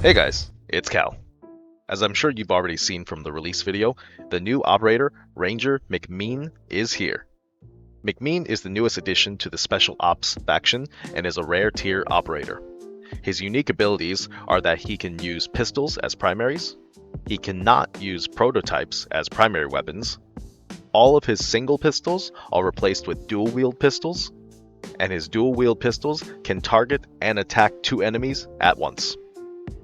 Hey guys, it's Cal. As I'm sure you've already seen from the release video, the new operator, Ranger McMean, is here. McMean is the newest addition to the Special Ops faction and is a rare tier operator. His unique abilities are that he can use pistols as primaries, he cannot use prototypes as primary weapons, all of his single pistols are replaced with dual-wield pistols, and his dual-wield pistols can target and attack two enemies at once.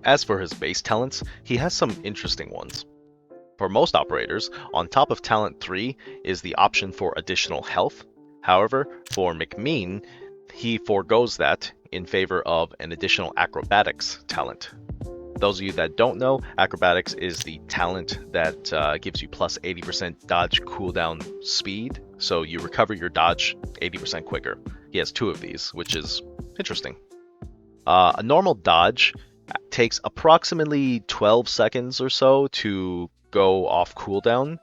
As for his base talents, he has some interesting ones. For most operators, on top of talent 3 is the option for additional health. However, for McMean, he forgoes that in favor of an additional acrobatics talent. Those of you that don't know, acrobatics is the talent that gives you plus 80% dodge cooldown speed, so you recover your dodge 80% quicker. He has two of these, which is interesting. A normal dodge takes approximately 12 seconds or so to go off cooldown.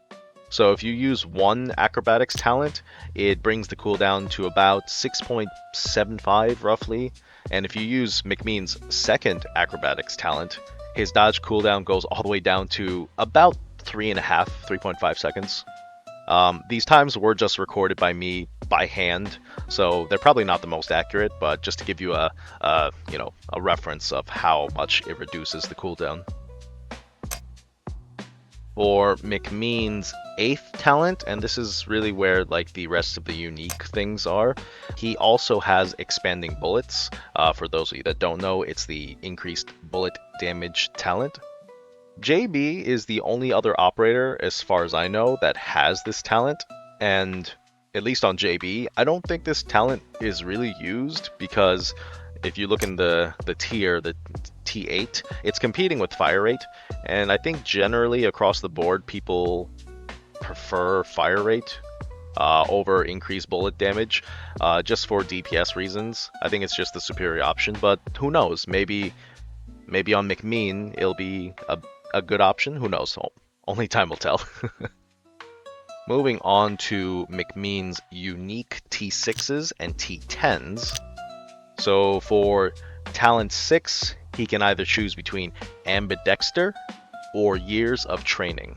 So if you use one acrobatics talent, it brings the cooldown to about 6.75 roughly. And if you use McMean's second acrobatics talent, his dodge cooldown goes all the way down to about 3.5 seconds. These times were just recorded by me by hand, so they're probably not the most accurate, but just to give you a reference of how much it reduces the cooldown. For McMean's 8th talent, and this is really where like the rest of the unique things are, he also has expanding bullets. For those of you that don't know, it's the increased bullet damage talent. JB is the only other operator, as far as I know, that has this talent, and at least on JB, I don't think this talent is really used because if you look in the tier, the T8, it's competing with fire rate, and I think generally across the board, people prefer fire rate over increased bullet damage, just for DPS reasons. I think it's just the superior option, but who knows? Maybe on McMean, it'll be a good option. Who knows? Only time will tell. Moving on to McMean's unique T6s and T10s. So for talent 6, he can either choose between ambidexter or years of training.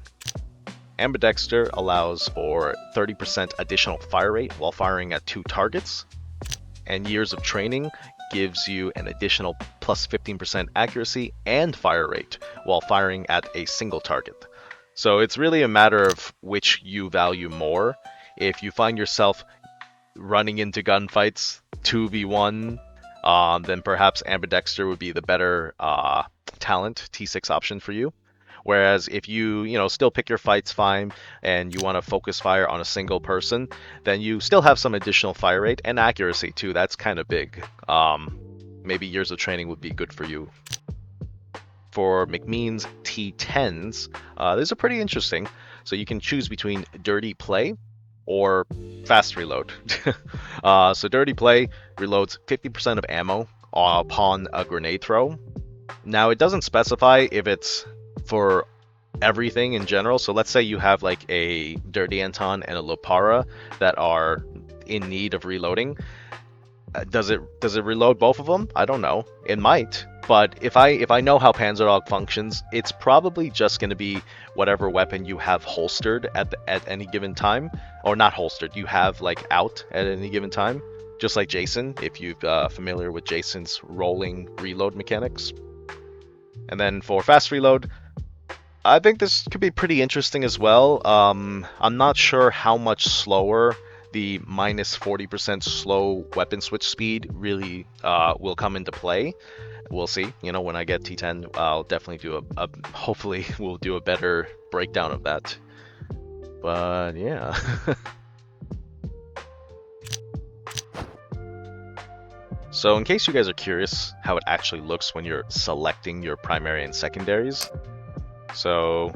Ambidexter allows for 30% additional fire rate while firing at 2 targets, and years of training gives you an additional plus 15% accuracy and fire rate while firing at a single target. So it's really a matter of which you value more. If you find yourself running into gunfights 2v1, then perhaps ambidexter would be the better talent, T6 option for you. Whereas if you still pick your fights fine and you want to focus fire on a single person, then you still have some additional fire rate and accuracy too. That's kind of big. Maybe years of training would be good for you. For McMean's T10s, these are pretty interesting. So you can choose between dirty play or fast reload. So dirty play reloads 50% of ammo upon a grenade throw. Now it doesn't specify if it's for everything in general. So let's say you have like a Dirty Anton and a Lopara that are in need of reloading. Does it reload both of them? I don't know. It might. But if I know how Panzerdog functions, it's probably just going to be whatever weapon you have holstered at any given time, or not holstered. You have like out at any given time, just like Jason. If you're familiar with Jason's rolling reload mechanics. And then for fast reload, I think this could be pretty interesting as well. I'm not sure how much slower the minus 40% slow weapon switch speed really will come into play. We'll see. When I get T10, I'll definitely do hopefully we'll do a better breakdown of that. But yeah. So in case you guys are curious how it actually looks when you're selecting your primary and secondaries, so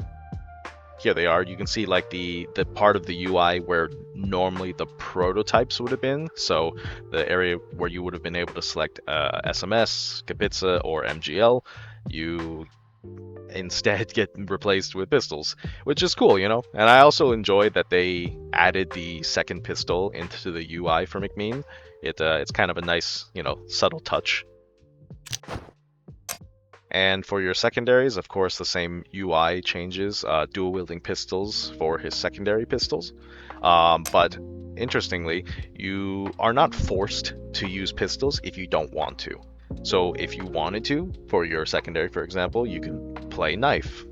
here they are. You can see like the part of the UI where normally the prototypes would have been. So the area where you would have been able to select SMS, Kapitsa, or MGL, you instead get replaced with pistols, which is cool, And I also enjoyed that they added the second pistol into the UI for McMean. It's kind of a nice, subtle touch. And for your secondaries, of course, the same UI changes. Dual wielding pistols for his secondary pistols. But interestingly, you are not forced to use pistols if you don't want to. So if you wanted to, for your secondary, for example, you can play knife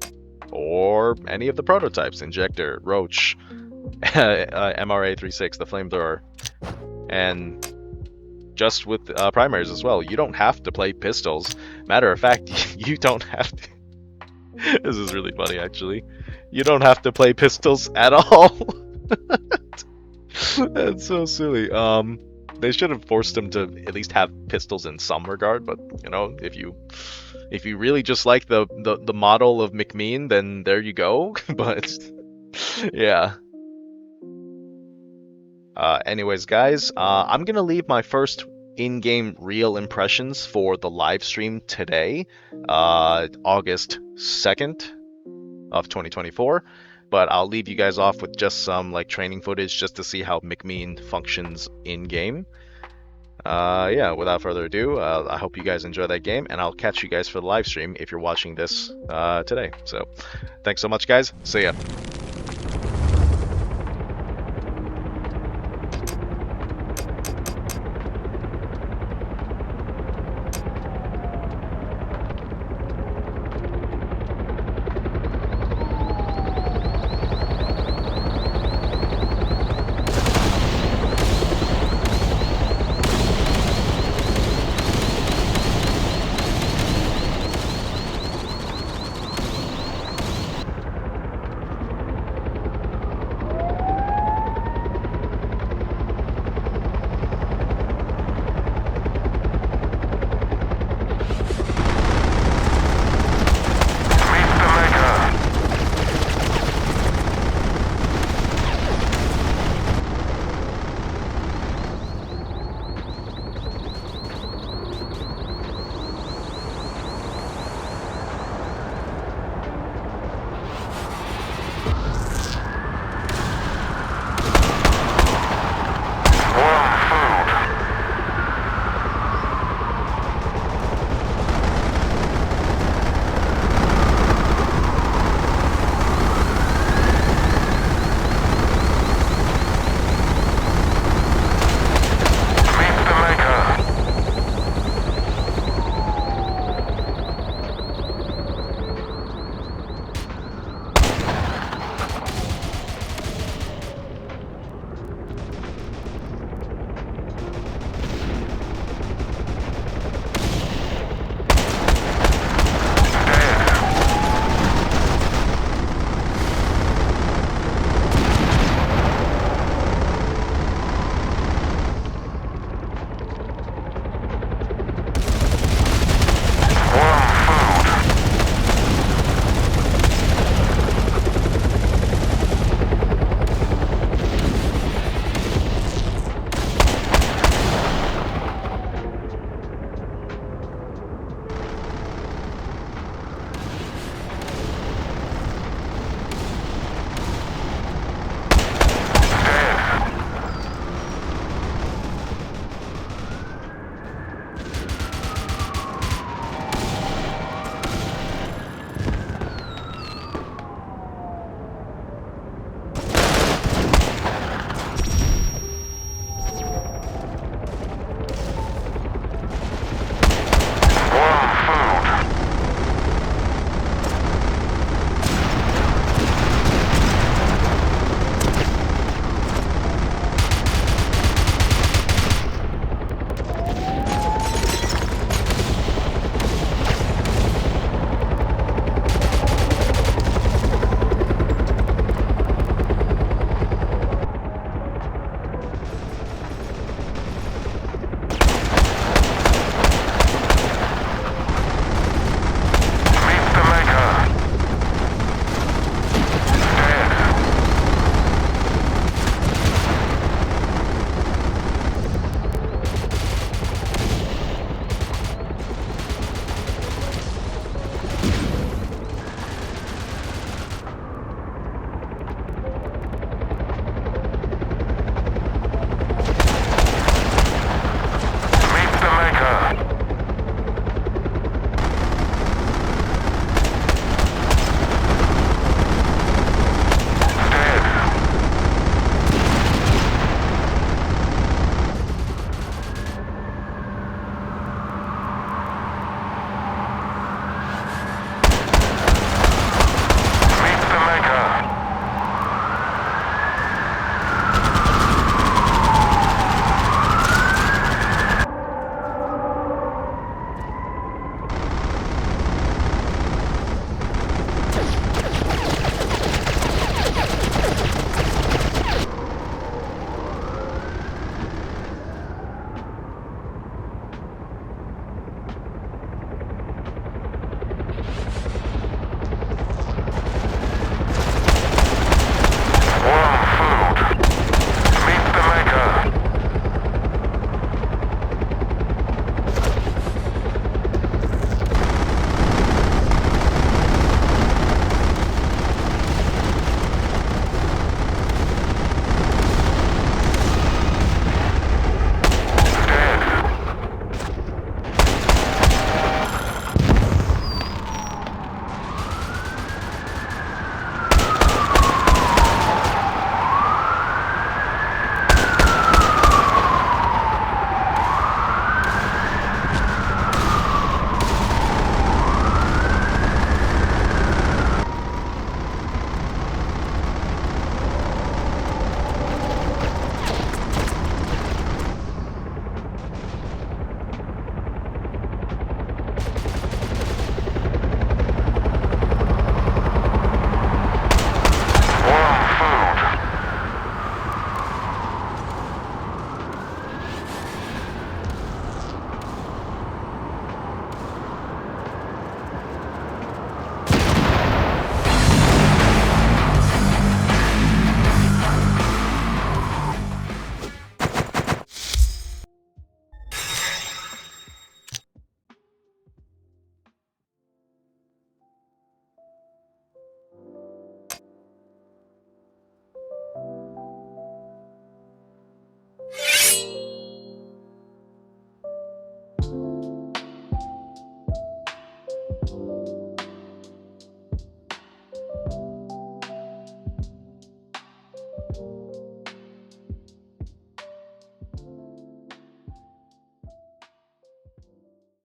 or any of the prototypes, injector, roach, MRA-36, the flamethrower, and just with primaries as well. You don't have to play pistols. Matter of fact, you don't have to. This is really funny, actually. You don't have to play pistols at all. That's so silly. They should have forced him to at least have pistols in some regard, but you know, if you really just like the model of McMean, then there you go. But yeah. Anyways, guys, I'm gonna leave my first in-game real impressions for the live stream today, August 2nd of 2024. But I'll leave you guys off with just some like training footage just to see how McMean functions in-game. Yeah, without further ado, I hope you guys enjoy that game, and I'll catch you guys for the live stream if you're watching this today. So, thanks so much, guys. See ya.